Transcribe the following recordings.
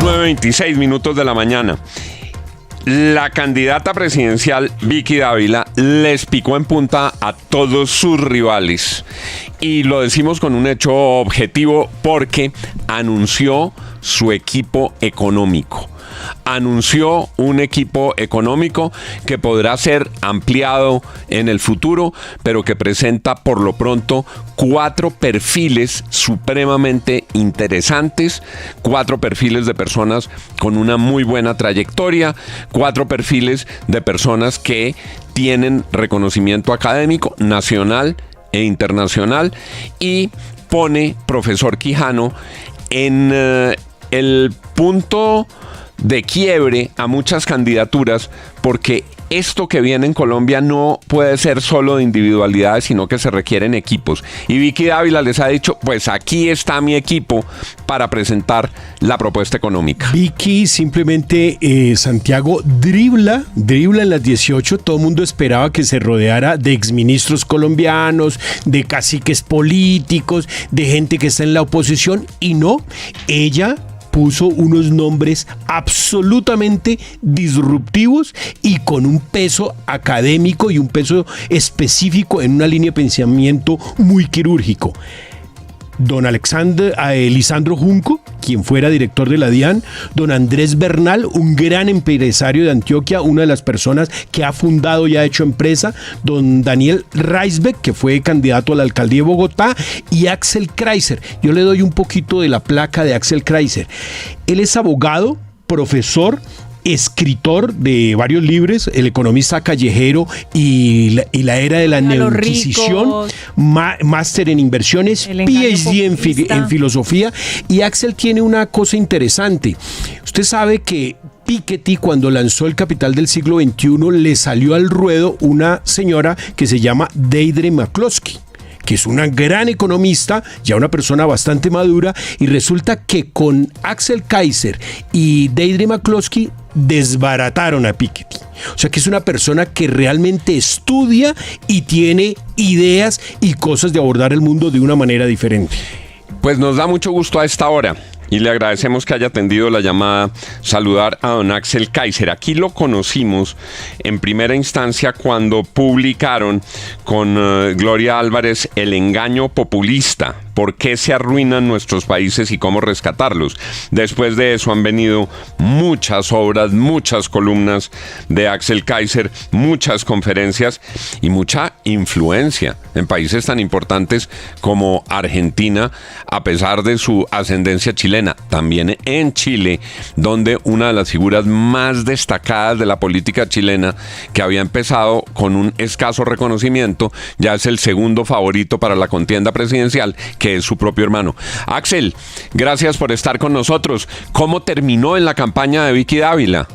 9:26 de la mañana. La candidata presidencial Vicky Dávila les picó en punta a todos sus rivales. Y lo decimos con un hecho objetivo porque anunció su equipo económico. Anunció un equipo económico que podrá ser ampliado en el futuro, pero que presenta por lo pronto 4 perfiles supremamente interesantes, 4 perfiles de personas con una muy buena trayectoria, 4 perfiles de personas que tienen reconocimiento académico nacional e internacional, y pone profesor Quijano en el punto de quiebre a muchas candidaturas, porque esto que viene en Colombia no puede ser solo de individualidades, sino que se requieren equipos. Y Vicky Dávila les ha dicho, pues aquí está mi equipo para presentar la propuesta económica. Vicky simplemente, Santiago, dribla en las 18. Todo el mundo esperaba que se rodeara de exministros colombianos, de caciques políticos, de gente que está en la oposición, y no, ella puso unos nombres absolutamente disruptivos y con un peso académico y un peso específico en una línea de pensamiento muy quirúrgico. Don Lisandro Junco, quien fuera director de la DIAN, don Andrés Bernal, un gran empresario de Antioquia, una de las personas que ha fundado y ha hecho empresa, don Daniel Reisbeck, que fue candidato a la alcaldía de Bogotá, y Axel Kreiser. Yo le doy un poquito de la placa de Axel Kreiser. Él es abogado, profesor, escritor de varios libros, El economista callejero y la era de la neoinquisición, máster en inversiones, PhD en filosofía. Y Axel tiene una cosa interesante. Usted sabe que Piketty, cuando lanzó El Capital del siglo XXI, le salió al ruedo una señora que se llama Deirdre McCloskey, que es una gran economista, ya una persona bastante madura, y resulta que con Axel Kreiser y Deirdre McCloskey desbarataron a Piketty. O sea que es una persona que realmente estudia y tiene ideas y cosas de abordar el mundo de una manera diferente. Pues nos da mucho gusto a esta hora, y le agradecemos que haya atendido la llamada, saludar a don Axel Kreiser. Aquí lo conocimos en primera instancia cuando publicaron con Gloria Álvarez El engaño populista, por qué se arruinan nuestros países y cómo rescatarlos. Después de eso han venido muchas obras, muchas columnas de Axel Kreiser, muchas conferencias y mucha influencia en países tan importantes como Argentina, a pesar de su ascendencia chilena. También en Chile, donde una de las figuras más destacadas de la política chilena, que había empezado con un escaso reconocimiento, ya es el segundo favorito para la contienda presidencial, que es su propio hermano. Axel, gracias por estar con nosotros. ¿Cómo terminó en la campaña de Vicky Dávila?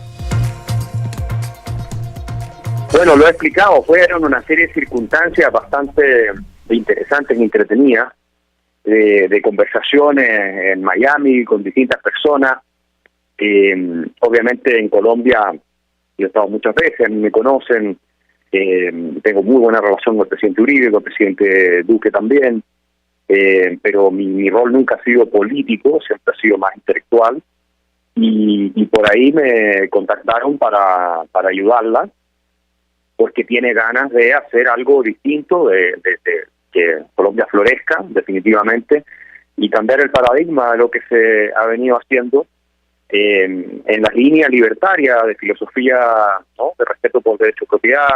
Bueno, lo he explicado, fueron una serie de circunstancias bastante interesantes y entretenidas, de conversaciones en Miami con distintas personas. Obviamente en Colombia yo he estado muchas veces, me conocen, tengo muy buena relación con el presidente Uribe, con el presidente Duque también, pero mi rol nunca ha sido político, siempre ha sido más intelectual, y por ahí me contactaron para ayudarla, porque tiene ganas de hacer algo distinto, de que Colombia florezca definitivamente y cambiar el paradigma de lo que se ha venido haciendo en la línea libertaria de filosofía, ¿no?, de respeto por el derecho de propiedad,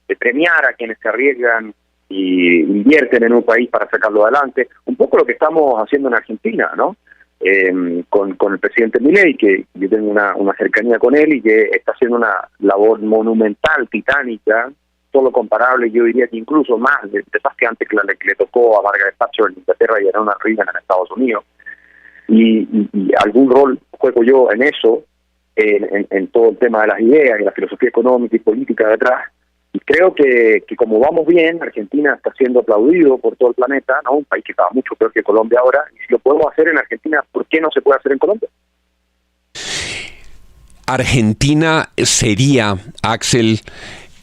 de premiar a quienes se arriesgan y invierten en un país para sacarlo adelante. Un poco lo que estamos haciendo en Argentina, ¿no? Con el presidente Milei, que yo tengo una cercanía con él y que está haciendo una labor monumental, titánica, todo lo comparable, yo diría que incluso más desafiante que la que le tocó a Margaret Thatcher en Inglaterra y a Ronald Reagan en Estados Unidos. Y algún rol juego yo en eso, en todo el tema de las ideas y la filosofía económica y política detrás. Y creo que como vamos bien, Argentina está siendo aplaudido por todo el planeta, ¿no? Un país que estaba mucho peor que Colombia ahora, y si lo podemos hacer en Argentina, ¿por qué no se puede hacer en Colombia? Argentina sería, Axel,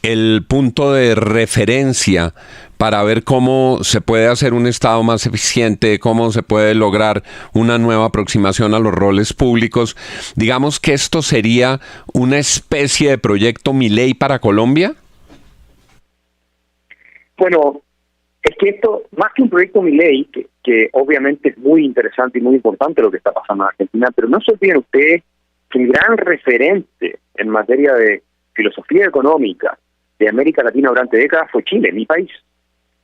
el punto de referencia para ver cómo se puede hacer un Estado más eficiente, cómo se puede lograr una nueva aproximación a los roles públicos. Digamos que esto sería una especie de proyecto Milei para Colombia. Bueno, es que esto, más que un proyecto Milei, que obviamente es muy interesante y muy importante lo que está pasando en Argentina, pero no se olviden ustedes que el gran referente en materia de filosofía económica de América Latina durante décadas fue Chile, mi país.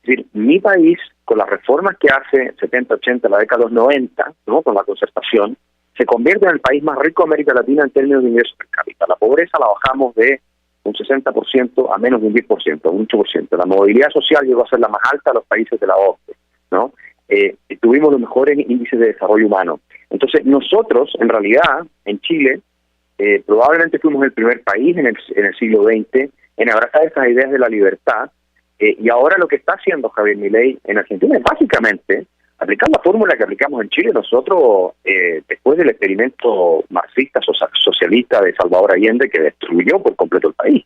Es decir, mi país, con las reformas que hace 70, 80, la década de los 90, ¿no?, con la concertación, se convierte en el país más rico de América Latina en términos de ingresos per cápita. La pobreza la bajamos de un 60% a menos de un 10%, un 8%. La movilidad social llegó a ser la más alta de los países de la OCDE, ¿no? Tuvimos los mejores índices de desarrollo humano. Entonces, nosotros, en realidad, en Chile, probablemente fuimos el primer país en el siglo XX en abrazar esas ideas de la libertad, y ahora lo que está haciendo Javier Milei en Argentina es básicamente aplicar la fórmula que aplicamos en Chile nosotros después del experimento marxista socialista de Salvador Allende, que destruyó por completo el país.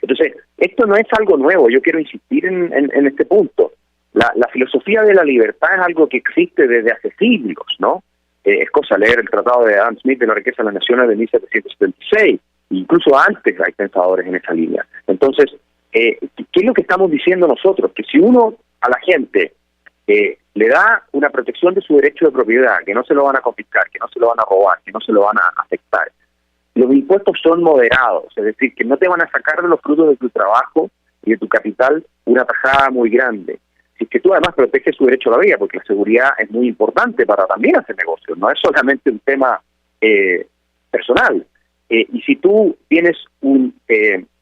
Entonces, esto no es algo nuevo, yo quiero insistir en este punto. La filosofía de la libertad es algo que existe desde hace siglos, ¿no? Es cosa leer el tratado de Adam Smith de la riqueza de las naciones de 1776, incluso antes hay pensadores en esa línea. Entonces, ¿qué es lo que estamos diciendo nosotros? Que si uno a la gente le da una protección de su derecho de propiedad, que no se lo van a confiscar, que no se lo van a robar, que no se lo van a afectar, los impuestos son moderados, es decir, que no te van a sacar de los frutos de tu trabajo y de tu capital una tajada muy grande. Si es que tú además proteges su derecho a la vida, porque la seguridad es muy importante para también hacer negocios, no es solamente un tema personal. Y si tú tienes un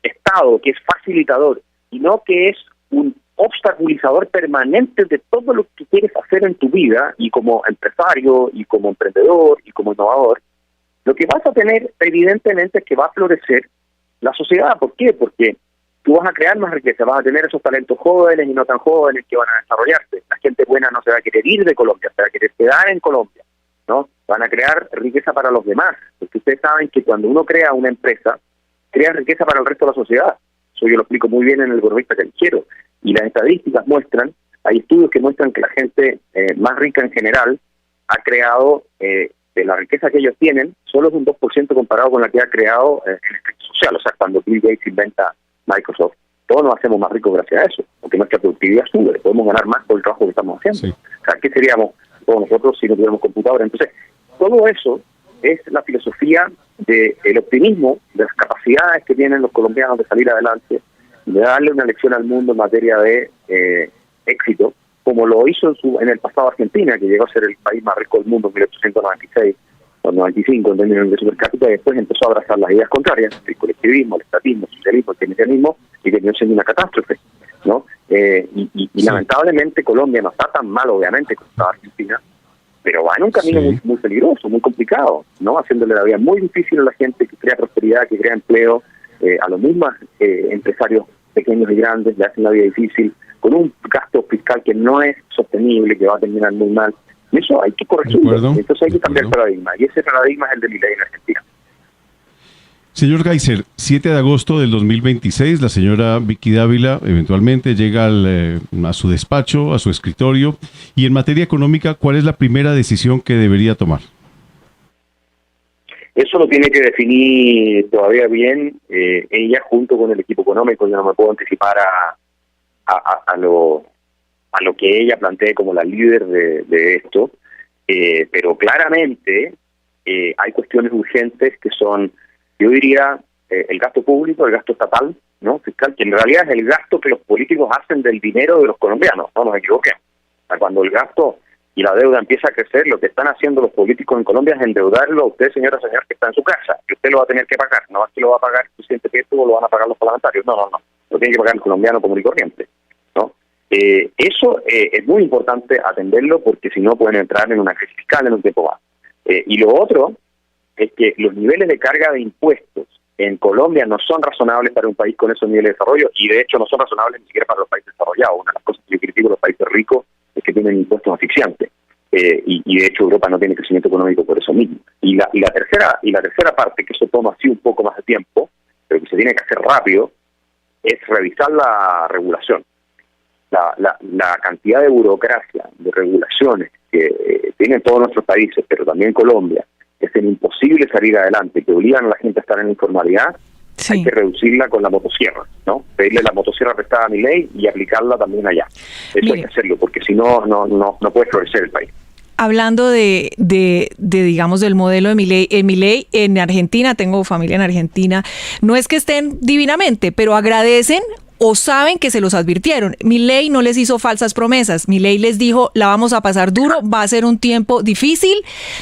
Estado que es facilitador y no que es un obstaculizador permanente de todo lo que quieres hacer en tu vida, y como empresario, y como emprendedor, y como innovador, lo que vas a tener evidentemente es que va a florecer la sociedad. ¿Por qué? Porque tú vas a crear más riqueza, vas a tener esos talentos jóvenes y no tan jóvenes que van a desarrollarse. La gente buena no se va a querer ir de Colombia, se va a querer quedar en Colombia, ¿no? Van a crear riqueza para los demás, porque ustedes saben que cuando uno crea una empresa, crea riqueza para el resto de la sociedad. Eso yo lo explico muy bien en El Economista Callejero. Y las estadísticas muestran, hay estudios que muestran que la gente más rica en general ha creado, de la riqueza que ellos tienen, solo es un 2% comparado con la que ha creado en el efecto social. O sea, cuando Bill Gates inventa Microsoft, todos nos hacemos más ricos gracias a eso, porque nuestra productividad sube, podemos ganar más por el trabajo que estamos haciendo. Sí. O sea, ¿qué seríamos todos nosotros si no tuviéramos computadora? Entonces, todo eso es la filosofía del optimismo, de las capacidades que tienen los colombianos de salir adelante, de darle una lección al mundo en materia de éxito, como lo hizo en el pasado Argentina, que llegó a ser el país más rico del mundo en 1896 o 95 en términos de ingreso per cápita, y después empezó a abrazar las ideas contrarias, el colectivismo, el estatismo, el socialismo, el keynesianismo, y terminó siendo una catástrofe, ¿no? Y lamentablemente Colombia no está tan mal, obviamente, como estaba Argentina, pero va en un camino muy peligroso, muy complicado, ¿no? Haciéndole la vida muy difícil a la gente que crea prosperidad, que crea empleo, a los mismos empresarios pequeños y grandes, le hacen la vida difícil, con un gasto fiscal que no es sostenible, que va a terminar muy mal. Y eso hay que corregirlo, entonces hay que cambiar el paradigma, y ese paradigma es el de Milei en Argentina. Señor Geisser, 7 de agosto del 2026, la señora Vicky Dávila eventualmente llega a su despacho, a su escritorio, y en materia económica, ¿cuál es la primera decisión que debería tomar? Eso lo tiene que definir todavía bien ella junto con el equipo económico. Yo no me puedo anticipar a lo que ella plantee como la líder de esto, pero claramente hay cuestiones urgentes que son, yo diría, el gasto público, el gasto estatal, ¿no?, fiscal, que en realidad es el gasto que los políticos hacen del dinero de los colombianos, no nos equivoquemos. O sea, cuando el gasto y la deuda empieza a crecer, lo que están haciendo los políticos en Colombia es endeudarlo a usted, señor, que está en su casa, que usted lo va a tener que pagar, no es que lo va a pagar el presidente Petro o lo van a pagar los parlamentarios, no, lo tiene que pagar el colombiano común y corriente, ¿no? Eso es muy importante atenderlo, porque si no pueden entrar en una crisis fiscal en un tiempo más. Y lo otro es que los niveles de carga de impuestos en Colombia no son razonables para un país con esos niveles de desarrollo, y de hecho no son razonables ni siquiera para los países desarrollados. Una de las cosas que yo critico de los países ricos es que tienen impuestos asfixiantes, y de hecho Europa no tiene crecimiento económico por eso mismo. Y la tercera parte, que eso toma así un poco más de tiempo, pero que se tiene que hacer rápido, es revisar la regulación. La cantidad de burocracia, de regulaciones que tienen todos nuestros países, pero también Colombia, que es imposible salir adelante, que obligan a la gente a estar en la informalidad, sí. Hay que reducirla con la motosierra, ¿no? Pedirle la motosierra prestada a Milei y aplicarla también allá. Eso Mire. Hay que hacerlo, porque si no, no puede florecer el país. Hablando de digamos, del modelo de Milei en Argentina, tengo familia en Argentina, no es que estén divinamente, pero agradecen o saben que se los advirtieron. Milei no les hizo falsas promesas. Milei les dijo, la vamos a pasar duro, va a ser un tiempo difícil,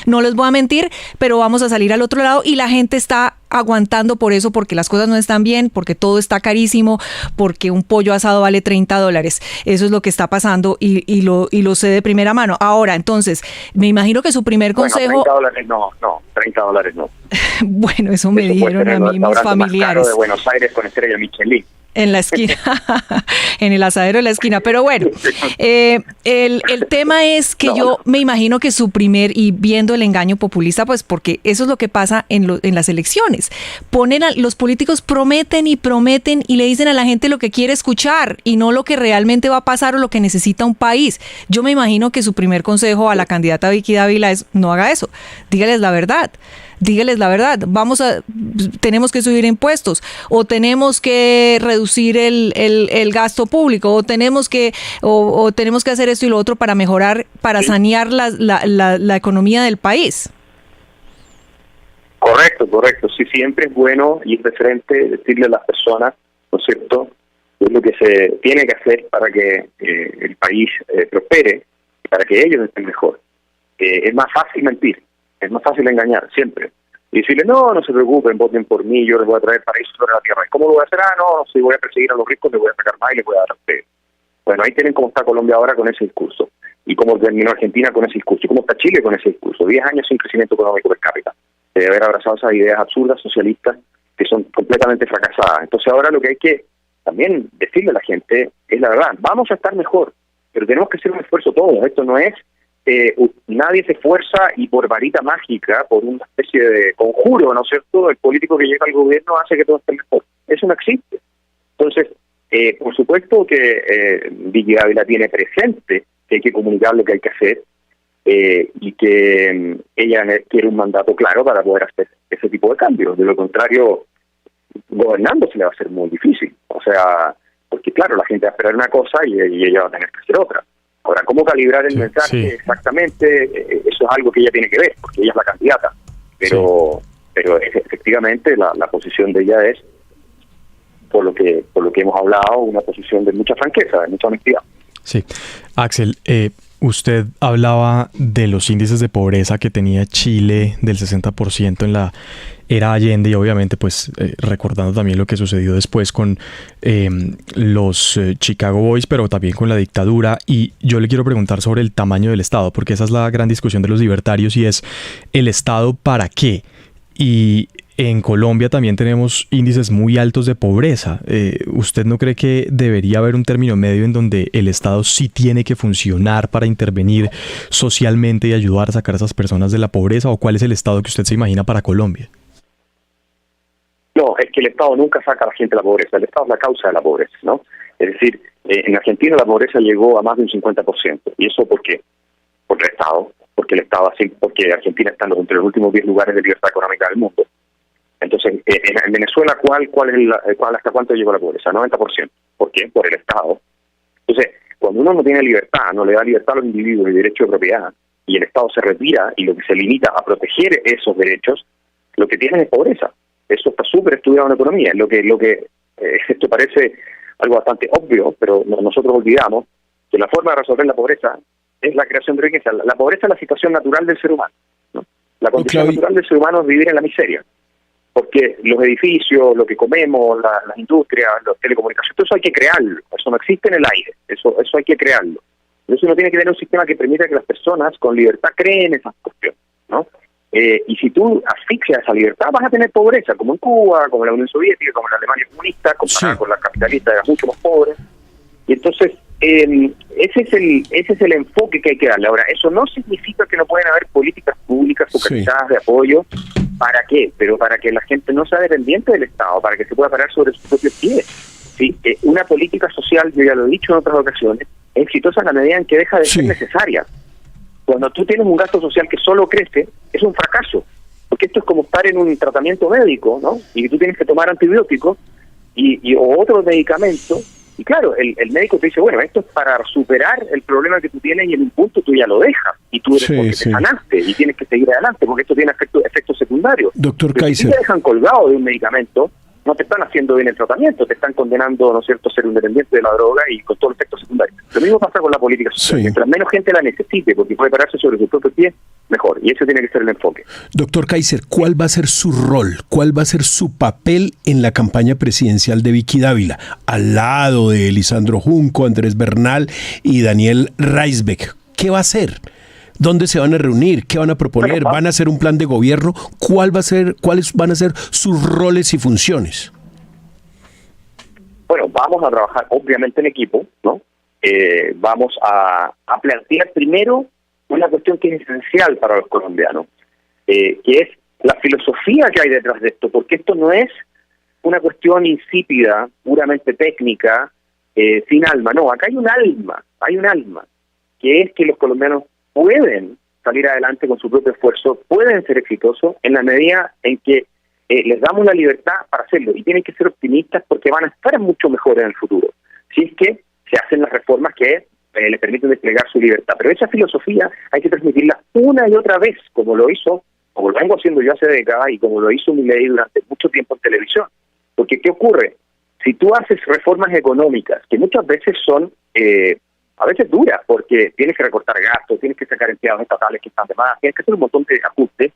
no les voy a mentir, pero vamos a salir al otro lado, y la gente está aguantando por eso, porque las cosas no están bien, porque todo está carísimo, porque un pollo asado vale $30. Eso es lo que está pasando y lo sé de primera mano. Ahora, entonces, me imagino que su primer consejo... $30 no, $30 no. Bueno, eso me dijeron a mí mis familiares. Más caro de Buenos Aires con estrella Michelin. En la esquina, en el asadero de la esquina. Pero bueno, el tema es que yo me imagino que su primer, y viendo el engaño populista, pues porque eso es lo que pasa en las elecciones. Los políticos prometen y le dicen a la gente lo que quiere escuchar y no lo que realmente va a pasar o lo que necesita un país. Yo me imagino que su primer consejo a la candidata Vicky Dávila es: no haga eso, dígales la verdad. Dígales la verdad, tenemos que subir impuestos, o tenemos que reducir el gasto público, o tenemos que hacer esto y lo otro para mejorar, para sanear la economía del país. Correcto. Sí, siempre es bueno ir de frente, decirle a las personas, ¿no es cierto?, es lo que se tiene que hacer para que el país prospere, para que ellos estén mejor. Es más fácil mentir. Es más fácil engañar, siempre. Y decirle, no se preocupen, voten por mí, yo les voy a traer paraíso sobre la tierra. ¿Y cómo lo voy a hacer? No, si voy a perseguir a los ricos, les voy a sacar más y les voy a dar a ustedes. Bueno, ahí tienen cómo está Colombia ahora con ese discurso. Y cómo terminó Argentina con ese discurso. Y cómo está Chile con ese discurso. 10 años sin crecimiento económico per cápita. De haber abrazado esas ideas absurdas, socialistas, que son completamente fracasadas. Entonces ahora lo que hay que también decirle a la gente es la verdad. Vamos a estar mejor, pero tenemos que hacer un esfuerzo todos. Esto no es... nadie se esfuerza y por varita mágica, por una especie de conjuro, ¿no es cierto?, el político que llega al gobierno hace que todo esté mejor. Eso no existe. Entonces, por supuesto que Vicky Dávila tiene presente que hay que comunicar lo que hay que hacer y que ella quiere un mandato claro para poder hacer ese tipo de cambios. De lo contrario, gobernando se le va a hacer muy difícil. O sea, porque claro, la gente va a esperar una cosa y ella va a tener que hacer otra. Ahora, ¿cómo calibrar el mensaje exactamente? Eso es algo que ella tiene que ver, porque ella es la candidata. Pero efectivamente la posición de ella es, por lo que hemos hablado, una posición de mucha franqueza, de mucha honestidad. Sí. Axel, usted hablaba de los índices de pobreza que tenía Chile del 60% en la era Allende, y obviamente pues recordando también lo que sucedió después con los Chicago Boys, pero también con la dictadura. Y yo le quiero preguntar sobre el tamaño del Estado, porque esa es la gran discusión de los libertarios, y es ¿el Estado para qué? Y en Colombia también tenemos índices muy altos de pobreza. ¿Usted no cree que debería haber un término medio en donde el Estado sí tiene que funcionar para intervenir socialmente y ayudar a sacar a esas personas de la pobreza? ¿O cuál es el Estado que usted se imagina para Colombia? No, es que el Estado nunca saca a la gente de la pobreza. El Estado es la causa de la pobreza, ¿no? Es decir, en Argentina la pobreza llegó a más de un 50%. ¿Y eso por qué? Por el Estado. Porque Argentina está entre los últimos 10 lugares de libertad económica del mundo. Entonces, en Venezuela, ¿hasta cuánto llegó la pobreza? 90%. ¿Por qué? Por el Estado. Entonces, cuando uno no tiene libertad, no le da libertad a los individuos el derecho de propiedad, y el Estado se retira y lo que se limita a proteger esos derechos, lo que tienen es pobreza. Eso está súper estudiado en economía. Esto parece algo bastante obvio, pero nosotros olvidamos que la forma de resolver la pobreza es la creación de riqueza. La pobreza es la situación natural del ser humano, ¿no? La condición natural del ser humano es vivir en la miseria. Porque los edificios, lo que comemos, las industrias, las telecomunicaciones, todo eso hay que crearlo. Eso no existe en el aire. Eso hay que crearlo. Entonces uno tiene que tener un sistema que permita que las personas con libertad creen esas cuestiones, ¿no? Y si tú asfixias esa libertad, vas a tener pobreza, como en Cuba, como en la Unión Soviética, como en la Alemania comunista, comparada con la capitalista, era mucho más pobre. Y entonces, ese es el enfoque que hay que darle. Ahora, eso no significa que no pueden haber políticas públicas focalizadas de apoyo. ¿Para qué? Pero para que la gente no sea dependiente del Estado, para que se pueda parar sobre sus propios pies. ¿sí? Una política social, yo ya lo he dicho en otras ocasiones, es exitosa en la medida en que deja de ser necesaria. Cuando tú tienes un gasto social que solo crece, es un fracaso. Porque esto es como estar en un tratamiento médico, ¿no? Y tú tienes que tomar antibióticos o otros medicamentos. Y claro, el médico te dice, bueno, esto es para superar el problema que tú tienes y en un punto tú ya lo dejas. Y tú eres porque te sanaste y tienes que seguir adelante porque esto tiene efectos secundarios. Doctor Pero Kaiser. Si te dejan colgado de un medicamento, no te están haciendo bien el tratamiento, te están condenando, ¿no es cierto?, a ser un dependiente de la droga y con todos los efectos secundarios. Lo mismo pasa con la política social. Mientras menos gente la necesite, porque puede pararse sobre sus propios pies, mejor. Y ese tiene que ser el enfoque. Doctor Kaiser, ¿cuál va a ser su rol? ¿Cuál va a ser su papel en la campaña presidencial de Vicky Dávila? Al lado de Lisandro Junco, Andrés Bernal y Daniel Raisbeck. ¿Qué va a hacer? ¿Dónde se van a reunir? ¿Qué van a proponer? ¿Van a hacer un plan de gobierno? ¿Cuáles van a ser sus roles y funciones? Bueno, vamos a trabajar obviamente en equipo, ¿no? Vamos a plantear primero una cuestión que es esencial para los colombianos, que es la filosofía que hay detrás de esto, porque esto no es una cuestión insípida, puramente técnica, sin alma, no, acá hay un alma, que es que los colombianos pueden salir adelante con su propio esfuerzo, pueden ser exitosos en la medida en que les damos la libertad para hacerlo, y tienen que ser optimistas porque van a estar mucho mejor en el futuro, si es que se hacen las reformas que les permiten desplegar su libertad. Pero esa filosofía hay que transmitirla una y otra vez, como lo vengo haciendo yo hace décadas y como lo hizo Milei durante mucho tiempo en televisión. Porque ¿qué ocurre? Si tú haces reformas económicas, que muchas veces son a veces duras, porque tienes que recortar gastos, tienes que sacar empleados estatales que están de más, tienes que hacer un montón de ajustes.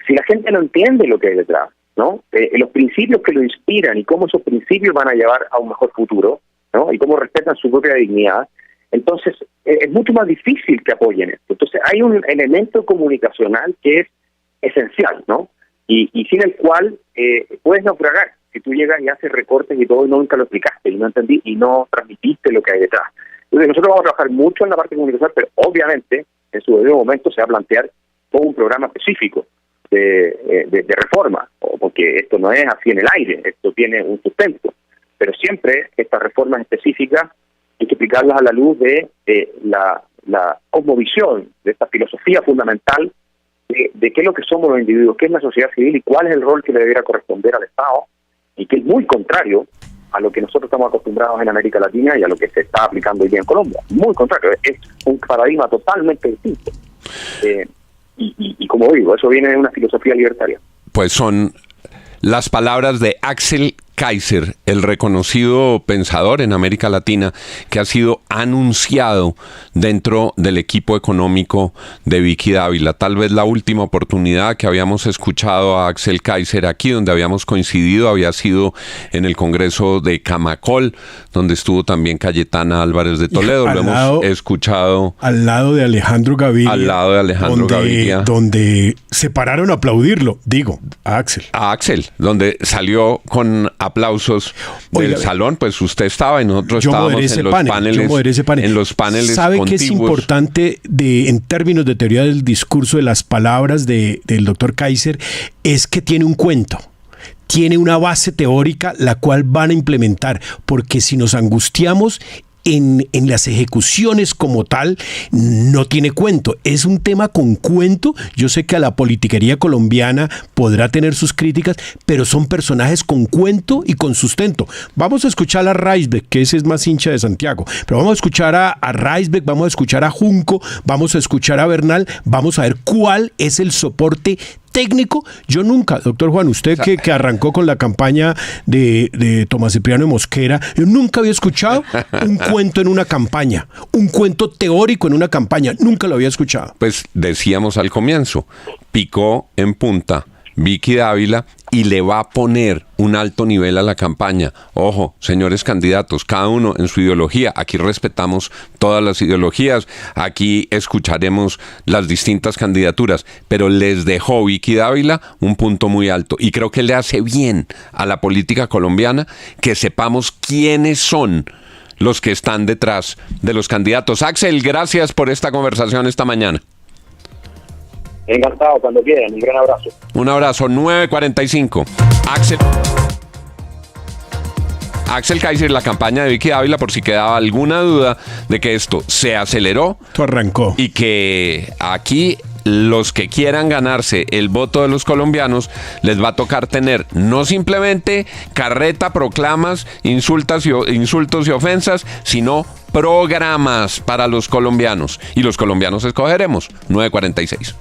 Si la gente no entiende lo que hay detrás, ¿no? Los principios que lo inspiran y cómo esos principios van a llevar a un mejor futuro, ¿no? Y cómo respetan su propia dignidad, entonces es mucho más difícil que apoyen esto. Entonces hay un elemento comunicacional que es esencial, ¿no? Y sin el cual puedes naufragar. Si tú llegas y haces recortes y todo y nunca lo explicaste y no entendí y no transmitiste lo que hay detrás. Entonces nosotros vamos a trabajar mucho en la parte comunicacional, pero obviamente en su debido momento se va a plantear todo un programa específico de reforma, porque esto no es así en el aire, esto tiene un sustento. Pero siempre estas reformas específicas hay que explicarlas a la luz de la cosmovisión, de esta filosofía fundamental de qué es lo que somos los individuos, qué es la sociedad civil y cuál es el rol que le debiera corresponder al Estado, y que es muy contrario a lo que nosotros estamos acostumbrados en América Latina y a lo que se está aplicando hoy día en Colombia. Muy contrario, es un paradigma totalmente distinto. Y como digo, eso viene de una filosofía libertaria. Pues son las palabras de Axel Kaiser, el reconocido pensador en América Latina que ha sido anunciado dentro del equipo económico de Vicky Dávila. Tal vez la última oportunidad que habíamos escuchado a Axel Kaiser aquí, donde habíamos coincidido, había sido en el Congreso de Camacol, donde estuvo también Cayetana Álvarez de Toledo. Lo hemos escuchado al lado de Alejandro Gaviria. Donde se pararon a aplaudirlo, a Axel. Donde salió con aplausos del salón, pues usted estaba y nosotros estábamos en los paneles. En los paneles ¿Sabe contiguos. qué es importante en términos de teoría del discurso, de las palabras del doctor Kaiser? Es que tiene un cuento. Tiene una base teórica la cual van a implementar, porque si nos angustiamos en las ejecuciones como tal, no tiene cuento. Es un tema con cuento. Yo sé que a la politiquería colombiana podrá tener sus críticas, pero son personajes con cuento y con sustento. Vamos a escuchar a Raisbeck, que ese es más hincha de Santiago, pero vamos a escuchar a Raisbeck, vamos a escuchar a Junco, vamos a escuchar a Bernal, vamos a ver cuál es el soporte técnico. Yo nunca, doctor Juan, usted que arrancó con la campaña de Tomás Cipriano de Mosquera, yo nunca había escuchado un cuento en una campaña, un cuento teórico en una campaña, nunca lo había escuchado. Pues decíamos al comienzo, picó en punta Vicky Dávila y le va a poner un alto nivel a la campaña. Ojo, señores candidatos, cada uno en su ideología. Aquí respetamos todas las ideologías, aquí escucharemos las distintas candidaturas, pero les dejó Vicky Dávila un punto muy alto y creo que le hace bien a la política colombiana que sepamos quiénes son los que están detrás de los candidatos. Axel, gracias por esta conversación esta mañana. Encantado, cuando quieran. Un gran abrazo. Axel Kaiser, la campaña de Vicky Dávila, por si quedaba alguna duda de que esto se aceleró. Esto arrancó. Y que aquí los que quieran ganarse el voto de los colombianos les va a tocar tener no simplemente carreta, proclamas, insultos y ofensas, sino programas para los colombianos. Y los colombianos escogeremos 946.